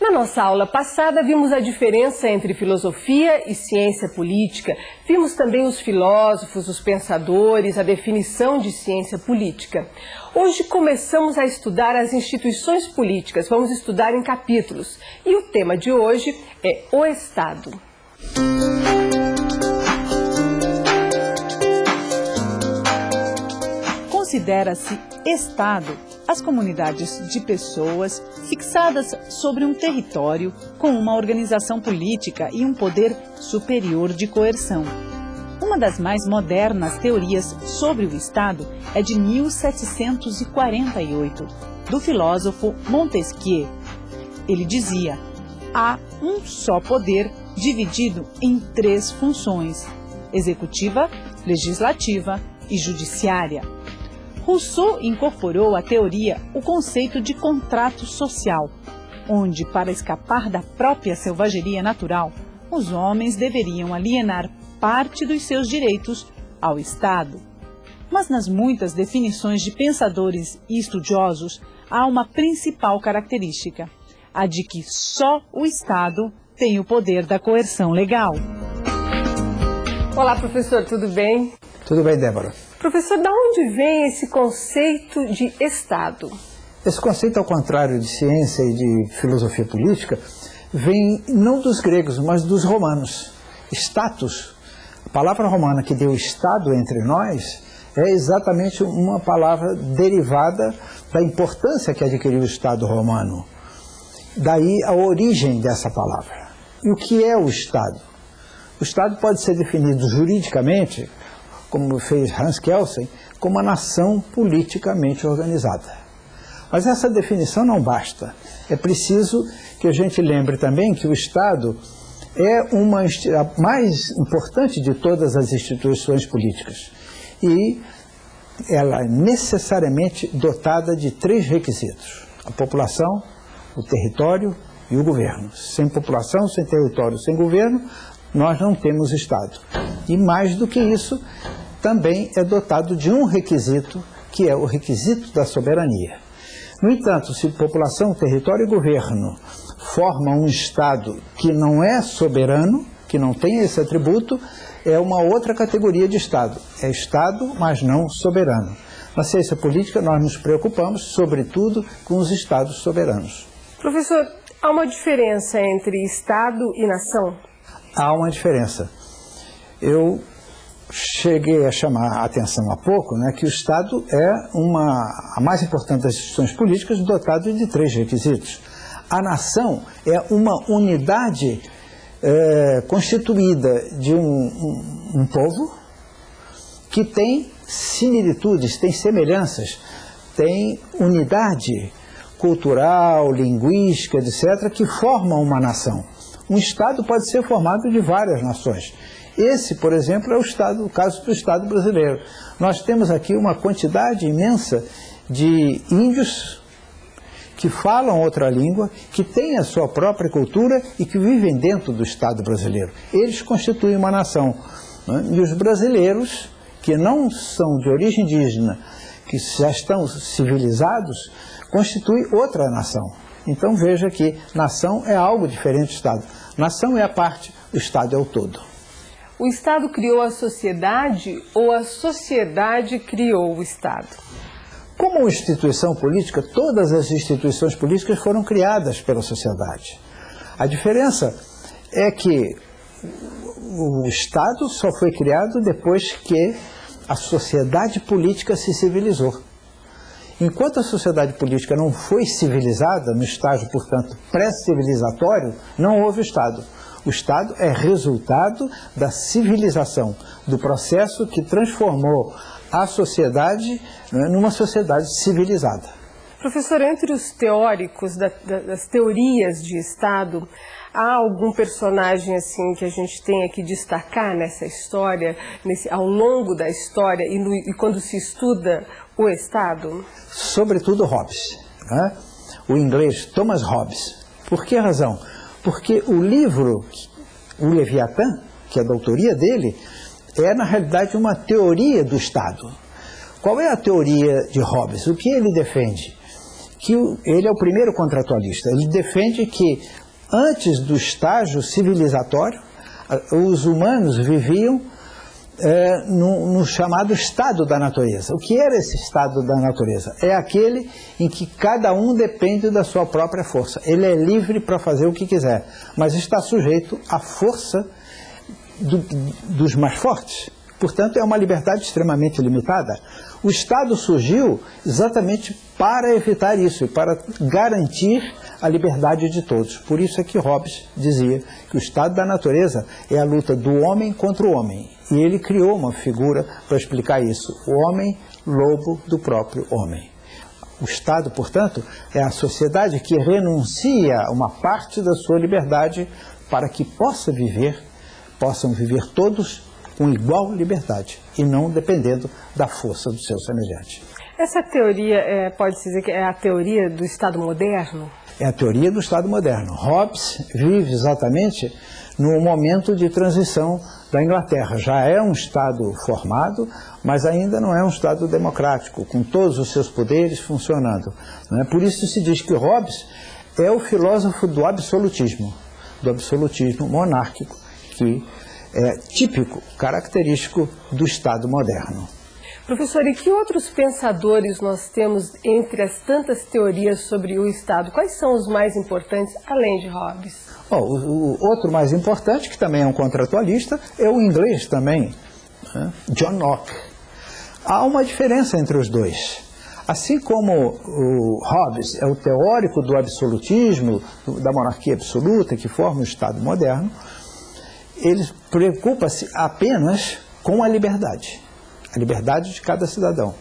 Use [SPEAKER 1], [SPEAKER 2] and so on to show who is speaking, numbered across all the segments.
[SPEAKER 1] Na nossa aula passada, vimos a diferença entre filosofia e ciência política. Vimos também os filósofos, os pensadores, a definição de ciência política. Hoje começamos a estudar as instituições políticas. Vamos estudar em capítulos. E o tema de hoje é o Estado.
[SPEAKER 2] Considera-se Estado as comunidades de pessoas fixadas sobre um território com uma organização política e um poder superior de coerção. Uma das mais modernas teorias sobre o Estado é de 1748, do filósofo Montesquieu. Ele dizia: há um só poder dividido em 3 funções: executiva, legislativa e judiciária. Rousseau incorporou à teoria o conceito de contrato social, onde, para escapar da própria selvageria natural, os homens deveriam alienar parte dos seus direitos ao Estado. Mas nas muitas definições de pensadores e estudiosos, há uma principal característica, a de que só o Estado tem o poder da coerção legal.
[SPEAKER 1] Olá, professor, tudo bem?
[SPEAKER 3] Tudo bem, Débora.
[SPEAKER 1] Professor, de onde vem esse conceito de Estado?
[SPEAKER 3] Esse conceito, ao contrário de ciência e de filosofia política, vem não dos gregos, mas dos romanos. Status, a palavra romana que deu Estado entre nós, é exatamente uma palavra derivada da importância que adquiriu o Estado romano. Daí a origem dessa palavra. E o que é o Estado? O Estado pode ser definido juridicamente, como fez Hans Kelsen, como uma nação politicamente organizada. Mas essa definição não basta. É preciso que a gente lembre também que o Estado é a mais importante de todas as instituições políticas. E ela é necessariamente dotada de 3 requisitos: a população, o território e o governo. Sem população, sem território, sem governo, nós não temos Estado. E mais do que isso, também é dotado de um requisito, que é o requisito da soberania. No entanto, se população, território e governo formam um Estado que não é soberano, que não tem esse atributo, é uma outra categoria de Estado. É Estado, mas não soberano. Na ciência política, nós nos preocupamos, sobretudo, com os Estados soberanos.
[SPEAKER 1] Professor, há uma diferença entre Estado e nação?
[SPEAKER 3] Há uma diferença. Eu cheguei a chamar a atenção há pouco, que o Estado é a mais importante das instituições políticas, dotado de 3 requisitos. A nação é uma unidade constituída de um povo que tem similitudes, tem semelhanças, tem unidade cultural, linguística, etc., que formam uma nação. Um Estado pode ser formado de várias nações. Esse, por exemplo, é o caso do Estado brasileiro. Nós temos aqui uma quantidade imensa de índios que falam outra língua, que têm a sua própria cultura e que vivem dentro do Estado brasileiro. Eles constituem uma nação. E os brasileiros, que não são de origem indígena, que já estão civilizados, constituem outra nação. Então veja que nação é algo diferente do Estado. Nação é a parte, o Estado é o todo.
[SPEAKER 1] O Estado criou a sociedade ou a sociedade criou o Estado?
[SPEAKER 3] Como instituição política, todas as instituições políticas foram criadas pela sociedade. A diferença é que o Estado só foi criado depois que a sociedade política se civilizou. Enquanto a sociedade política não foi civilizada, no estágio, portanto, pré-civilizatório, não houve Estado. O Estado é resultado da civilização, do processo que transformou a sociedade numa sociedade civilizada.
[SPEAKER 1] Professor, entre os teóricos das teorias de Estado, há algum personagem assim que a gente tenha que destacar nessa história, ao longo da história e quando se estuda o Estado?
[SPEAKER 3] Sobretudo Hobbes, o inglês Thomas Hobbes. Por que razão? Porque o livro, o Leviatã, que é da autoria dele, é na realidade uma teoria do Estado. Qual é a teoria de Hobbes? O que ele defende? que ele é o primeiro contratualista. Ele defende que antes do estágio civilizatório, os humanos viviam no chamado estado da natureza. O que era esse estado da natureza? É aquele em que cada um depende da sua própria força. Ele é livre para fazer o que quiser, mas está sujeito à força dos mais fortes. Portanto, é uma liberdade extremamente limitada. O Estado surgiu exatamente para evitar isso e para garantir a liberdade de todos. Por isso é que Hobbes dizia que o estado da natureza é a luta do homem contra o homem. E ele criou uma figura para explicar isso: o homem, lobo do próprio homem. O Estado, portanto, é a sociedade que renuncia a uma parte da sua liberdade para que possam viver todos com igual liberdade e não dependendo da força do seu semelhante.
[SPEAKER 1] Essa teoria, pode-se dizer que é a teoria do Estado moderno?
[SPEAKER 3] É a teoria do Estado moderno. Hobbes vive exatamente no momento de transição da Inglaterra. Já é um Estado formado, mas ainda não é um Estado democrático, com todos os seus poderes funcionando. Por isso se diz que Hobbes é o filósofo do absolutismo monárquico, que é típico, característico do Estado moderno.
[SPEAKER 1] Professor, e que outros pensadores nós temos entre as tantas teorias sobre o Estado? Quais são os mais importantes, além de Hobbes?
[SPEAKER 3] O outro mais importante, que também é um contratualista, é o inglês também, John Locke. Há uma diferença entre os dois. Assim como o Hobbes é o teórico do absolutismo, da monarquia absoluta, que forma o Estado moderno, ele preocupa-se apenas com a liberdade de cada cidadão.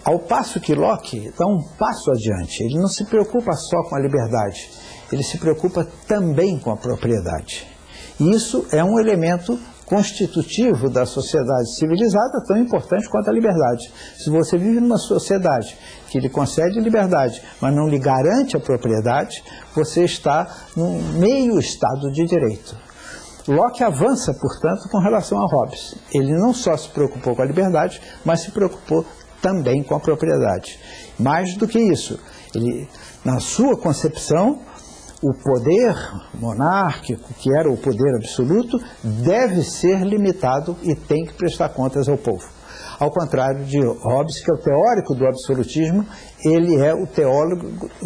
[SPEAKER 3] Ao passo que Locke dá um passo adiante, ele não se preocupa só com a liberdade, ele se preocupa também com a propriedade. E isso é um elemento constitutivo da sociedade civilizada, tão importante quanto a liberdade. Se você vive numa sociedade que lhe concede liberdade, mas não lhe garante a propriedade, você está num meio estado de direito. Locke avança, portanto, com relação a Hobbes. Ele não só se preocupou com a liberdade, mas se preocupou também com a propriedade. Mais do que isso, ele, na sua concepção, o poder monárquico, que era o poder absoluto, deve ser limitado e tem que prestar contas ao povo. Ao contrário de Hobbes, que é o teórico do absolutismo, ele é o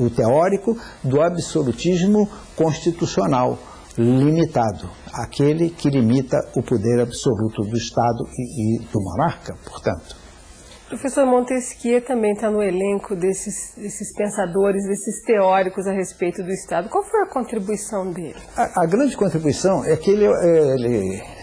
[SPEAKER 3] teórico do absolutismo constitucional, limitado, aquele que limita o poder absoluto do Estado e do monarca, portanto.
[SPEAKER 1] Professor Montesquieu também está no elenco desses pensadores, desses teóricos a respeito do Estado. Qual foi a contribuição dele?
[SPEAKER 3] A grande contribuição é que ele,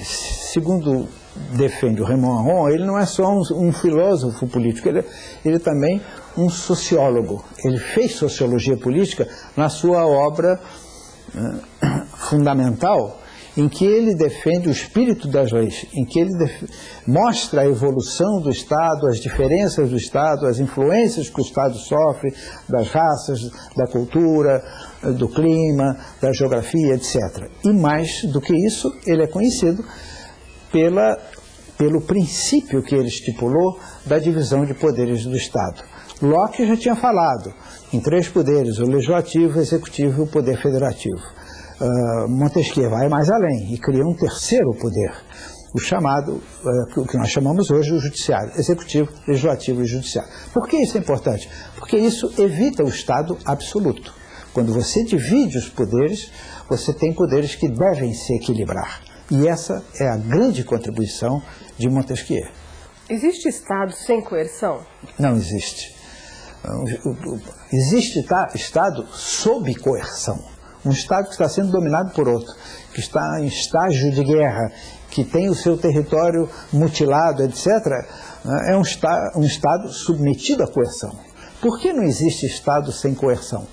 [SPEAKER 3] segundo defende o Raymond Aron, ele não é só um filósofo político, ele é também um sociólogo. Ele fez sociologia política na sua obra fundamental, em que ele defende o espírito das leis, em que ele mostra a evolução do Estado, as diferenças do Estado, as influências que o Estado sofre, das raças, da cultura, do clima, da geografia, etc. E mais do que isso, ele é conhecido pelo princípio que ele estipulou da divisão de poderes do Estado. Locke já tinha falado em 3 poderes, o legislativo, o executivo e o poder federativo. Montesquieu vai mais além e cria um 3º poder, o chamado, o que nós chamamos hoje o judiciário, executivo, legislativo e judiciário. Por que isso é importante? Porque isso evita o Estado absoluto. Quando você divide os poderes, você tem poderes que devem se equilibrar. E essa é a grande contribuição de Montesquieu.
[SPEAKER 1] Existe Estado sem coerção?
[SPEAKER 3] Não existe. Existe Estado sob coerção. Um Estado que está sendo dominado por outro, que está em estágio de guerra, que tem o seu território mutilado, etc., é um Estado submetido à coerção. Por que não existe Estado sem coerção?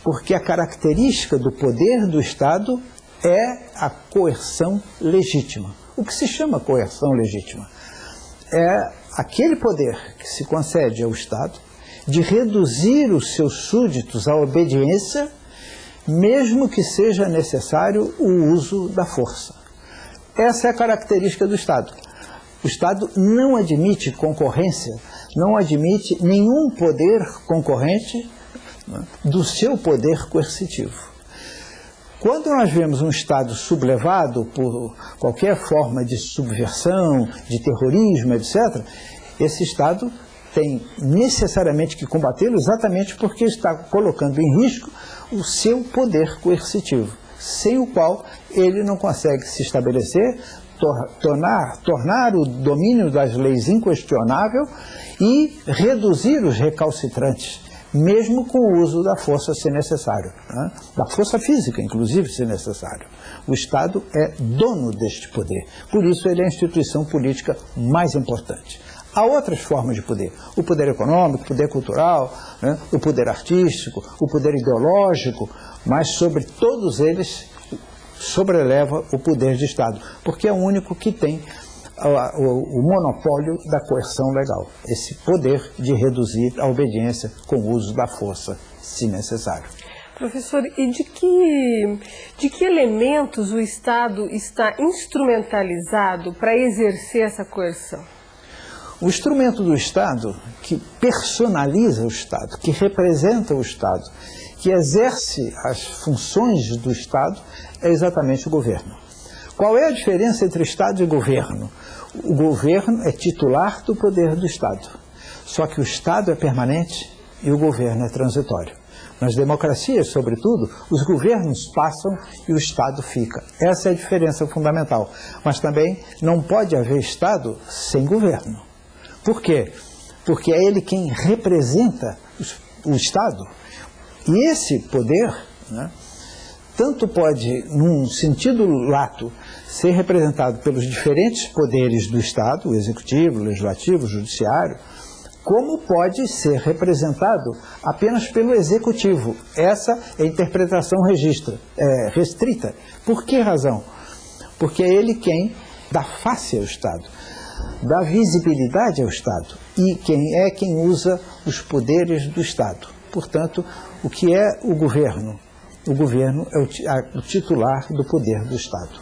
[SPEAKER 3] Porque a característica do poder do Estado é a coerção legítima. O que se chama coerção legítima? É aquele poder que se concede ao Estado de reduzir os seus súditos à obediência, mesmo que seja necessário o uso da força. Essa é a característica do Estado. O Estado não admite concorrência, não admite nenhum poder concorrente, né, do seu poder coercitivo. Quando nós vemos um Estado sublevado por qualquer forma de subversão, de terrorismo, etc., esse Estado tem necessariamente que combatê-lo exatamente porque está colocando em risco o seu poder coercitivo, sem o qual ele não consegue se estabelecer, tornar o domínio das leis inquestionável e reduzir os recalcitrantes, mesmo com o uso da força se necessário, né? Da força física, inclusive, se necessário. O Estado é dono deste poder, por isso ele é a instituição política mais importante. Há outras formas de poder, o poder econômico, o poder cultural, né? O poder artístico, o poder ideológico, mas sobre todos eles sobreleva o poder de Estado, porque é o único que tem o monopólio da coerção legal, esse poder de reduzir a obediência com o uso da força, se necessário.
[SPEAKER 1] Professor, e de que elementos o Estado está instrumentalizado para exercer essa coerção?
[SPEAKER 3] O instrumento do Estado que personaliza o Estado, que representa o Estado, que exerce as funções do Estado, é exatamente o governo. Qual é a diferença entre Estado e governo? O governo é titular do poder do Estado, só que o Estado é permanente e o governo é transitório. Nas democracias, sobretudo, os governos passam e o Estado fica. Essa é a diferença fundamental. Mas também não pode haver Estado sem governo. Por quê? Porque é ele quem representa o Estado. E esse poder, né, tanto pode, num sentido lato, ser representado pelos diferentes poderes do Estado, o executivo, o legislativo, o judiciário, como pode ser representado apenas pelo executivo. Essa é a interpretação restrita. Por que razão? Porque é ele quem dá face ao Estado, dá visibilidade ao Estado e quem usa os poderes do Estado. Portanto, o que é o governo? O governo é o titular do poder do Estado.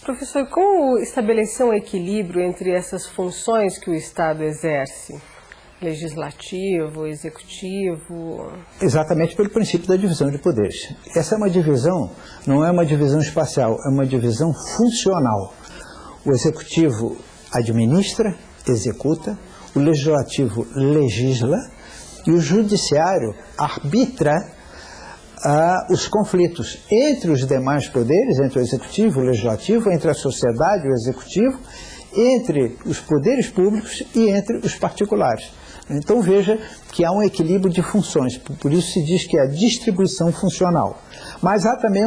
[SPEAKER 1] Professor, como estabelecer um equilíbrio entre essas funções que o Estado exerce? Legislativo, executivo?
[SPEAKER 3] Exatamente pelo princípio da divisão de poderes. Essa é uma divisão, não é uma divisão espacial, é uma divisão funcional. O executivo administra, executa, o legislativo legisla e o judiciário arbitra os conflitos entre os demais poderes, entre o executivo e o legislativo, entre a sociedade e o executivo, entre os poderes públicos e entre os particulares. Então veja que há um equilíbrio de funções, por isso se diz que é a distribuição funcional. Mas há também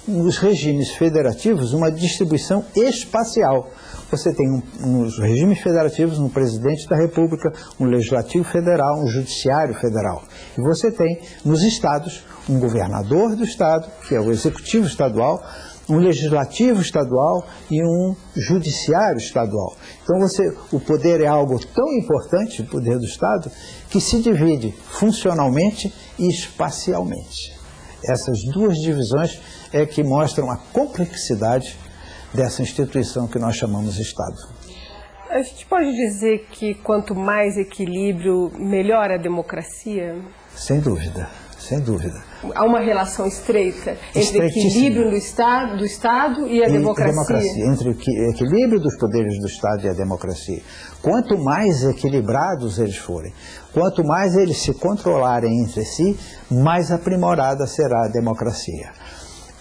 [SPEAKER 3] nos regimes federativos uma distribuição espacial. Você tem nos regimes federativos um presidente da República, um legislativo federal, um judiciário federal. E você tem nos estados um governador do estado, que é o executivo estadual, um legislativo estadual e um judiciário estadual. Então o poder é algo tão importante, o poder do Estado, que se divide funcionalmente e espacialmente. Essas duas divisões é que mostram a complexidade dessa instituição que nós chamamos de Estado.
[SPEAKER 1] A gente pode dizer que quanto mais equilíbrio, melhor a democracia?
[SPEAKER 3] Sem dúvida, sem dúvida.
[SPEAKER 1] Há uma relação estreita entre o equilíbrio do Estado e a democracia?
[SPEAKER 3] Entre o equilíbrio dos poderes do Estado e a democracia. Quanto mais equilibrados eles forem, quanto mais eles se controlarem entre si, mais aprimorada será a democracia.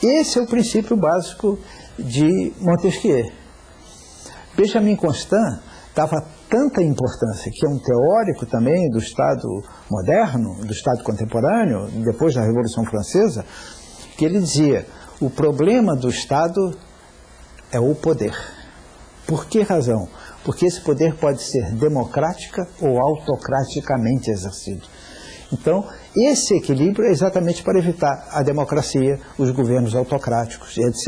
[SPEAKER 3] Esse é o princípio básico de Montesquieu. Benjamin Constant dava tanta importância, que é um teórico também do Estado moderno, do Estado contemporâneo, depois da Revolução Francesa, que ele dizia, o problema do Estado é o poder. Por que razão? Porque esse poder pode ser democrática ou autocraticamente exercido. Então, esse equilíbrio é exatamente para evitar a democracia, os governos autocráticos, etc.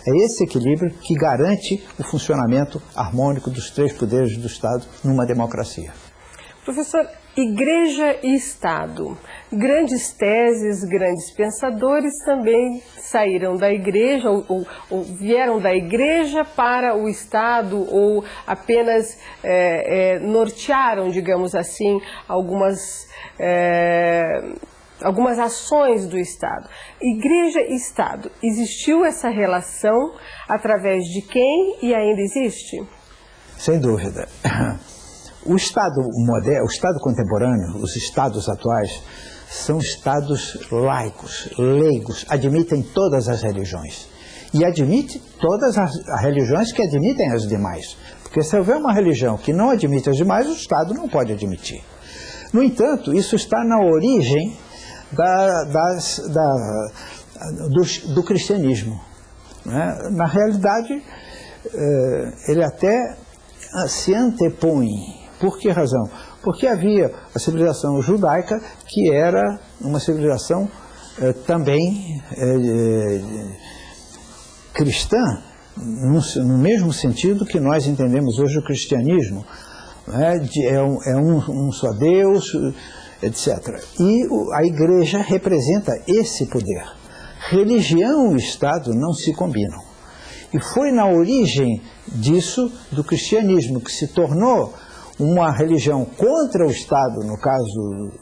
[SPEAKER 3] É esse equilíbrio que garante o funcionamento harmônico dos três poderes do Estado numa democracia.
[SPEAKER 1] Professor, Igreja e Estado. Grandes teses, grandes pensadores também saíram da Igreja ou vieram da Igreja para o Estado ou apenas nortearam, digamos assim, algumas ações do Estado. Igreja e Estado, existiu essa relação através de quem e ainda existe?
[SPEAKER 3] Sem dúvida. O Estado moderno, o Estado contemporâneo, os Estados atuais, são Estados laicos, leigos, admitem todas as religiões. E admite todas as religiões que admitem as demais. Porque se houver uma religião que não admite as demais, o Estado não pode admitir. No entanto, isso está na origem do cristianismo, né? Na realidade, ele até se antepõe. Por que razão? Porque havia a civilização judaica, que era uma civilização também cristã, no mesmo sentido que nós entendemos hoje o cristianismo, né? É um só Deus, etc. E a Igreja representa esse poder. Religião e Estado não se combinam. E foi na origem disso, do cristianismo, que se tornou uma religião contra o Estado, no caso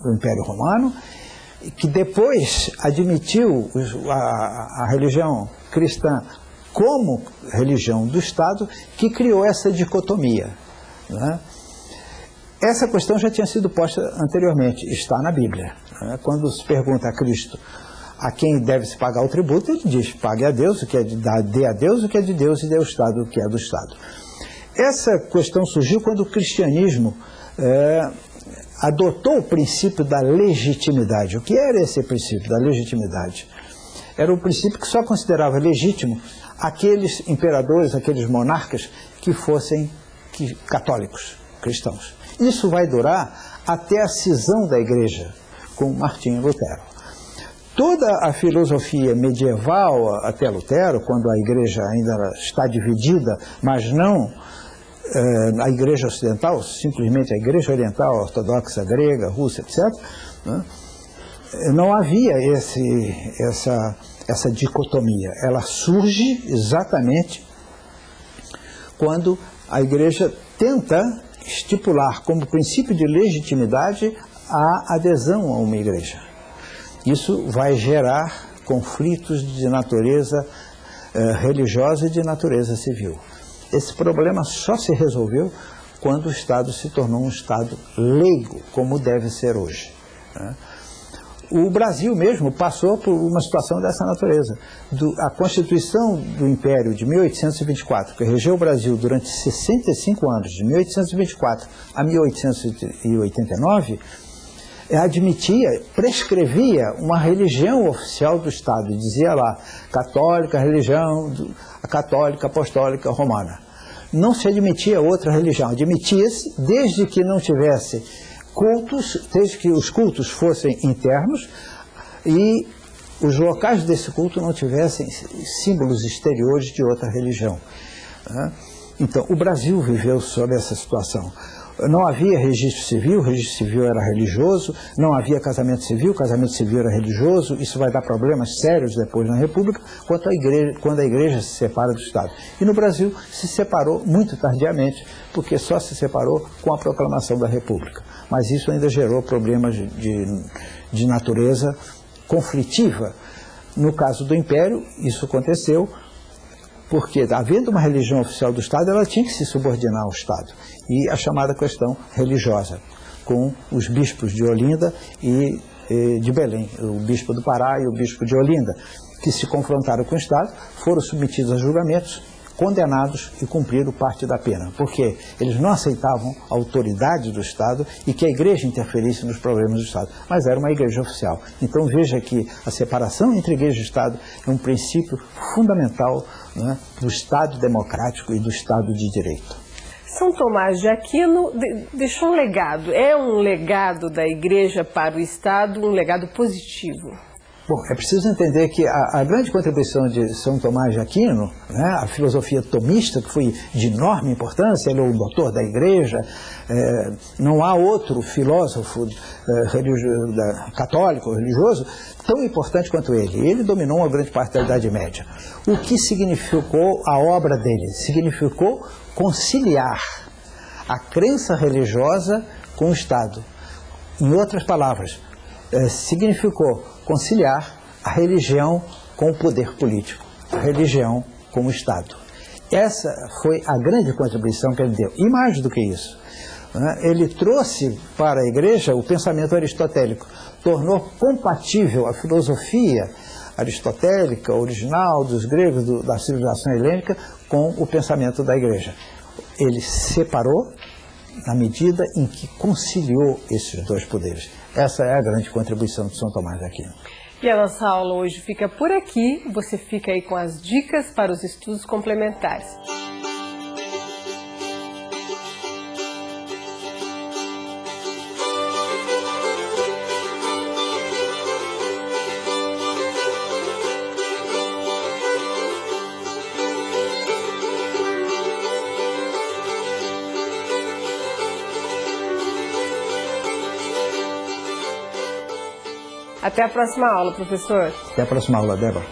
[SPEAKER 3] do Império Romano, que depois admitiu a religião cristã como religião do Estado, que criou essa dicotomia, né? Essa questão já tinha sido posta anteriormente, está na Bíblia, né? Quando se pergunta a Cristo a quem deve se pagar o tributo, ele diz, pague a Deus o que é dê a Deus o que é de Deus e dê ao Estado o que é do Estado. Essa questão surgiu quando o cristianismo adotou o princípio da legitimidade. O que era esse princípio da legitimidade? Era um princípio que só considerava legítimo aqueles imperadores, aqueles monarcas que fossem católicos, cristãos. Isso vai durar até a cisão da Igreja com Martinho Lutero. Toda a filosofia medieval até Lutero, quando a Igreja ainda está dividida, mas não a Igreja Ocidental, simplesmente a Igreja Oriental, Ortodoxa, Grega, Russa, etc., né? Não havia essa dicotomia. Ela surge exatamente quando a Igreja tenta estipular como princípio de legitimidade a adesão a uma igreja. Isso vai gerar conflitos de natureza religiosa e de natureza civil. Esse problema só se resolveu quando o Estado se tornou um Estado leigo, como deve ser hoje, né? O Brasil mesmo passou por uma situação dessa natureza. A Constituição do Império de 1824, que regeu o Brasil durante 65 anos, de 1824 a 1889, prescrevia uma religião oficial do Estado. Dizia lá, católica, religião católica, apostólica, romana. Não se admitia outra religião. Admitia-se desde que não tivesse cultos, desde que os cultos fossem internos e os locais desse culto não tivessem símbolos exteriores de outra religião. Então, o Brasil viveu sob essa situação. Não havia registro civil era religioso, não havia casamento civil era religioso. Isso vai dar problemas sérios depois na República, quando a Igreja se separa do Estado. E no Brasil se separou muito tardiamente, porque só se separou com a proclamação da República. Mas isso ainda gerou problemas de natureza conflitiva. No caso do Império, isso aconteceu porque, havendo uma religião oficial do Estado, ela tinha que se subordinar ao Estado. E a chamada questão religiosa, com os bispos de Olinda e de Belém, o bispo do Pará e o bispo de Olinda, que se confrontaram com o Estado, foram submetidos a julgamentos, condenados e cumpriram parte da pena, porque eles não aceitavam a autoridade do Estado e que a Igreja interferisse nos problemas do Estado, mas era uma Igreja oficial. Então veja que a separação entre Igreja e Estado é um princípio fundamental, né, do Estado democrático e do Estado de direito.
[SPEAKER 1] São Tomás de Aquino deixou um legado. É um legado da Igreja para o Estado, um legado positivo?
[SPEAKER 3] Bom, é preciso entender que a grande contribuição de São Tomás de Aquino, né, a filosofia tomista, que foi de enorme importância, ele é o doutor da Igreja, não há outro filósofo católico, religioso, tão importante quanto ele. Ele dominou uma grande parte da Idade Média. O que significou a obra dele? Significou conciliar a crença religiosa com o Estado. Em outras palavras, significou conciliar a religião com o poder político, a religião com o Estado. Essa foi a grande contribuição que ele deu. E mais do que isso, ele trouxe para a Igreja o pensamento aristotélico, tornou compatível a filosofia aristotélica, original, dos gregos, da civilização helênica, com o pensamento da Igreja. Ele separou na medida em que conciliou esses dois poderes. Essa é a grande contribuição de São Tomás de Aquino.
[SPEAKER 1] E a nossa aula hoje fica por aqui. Você fica aí com as dicas para os estudos complementares. Até a próxima aula, professor.
[SPEAKER 3] Até a próxima aula, Débora.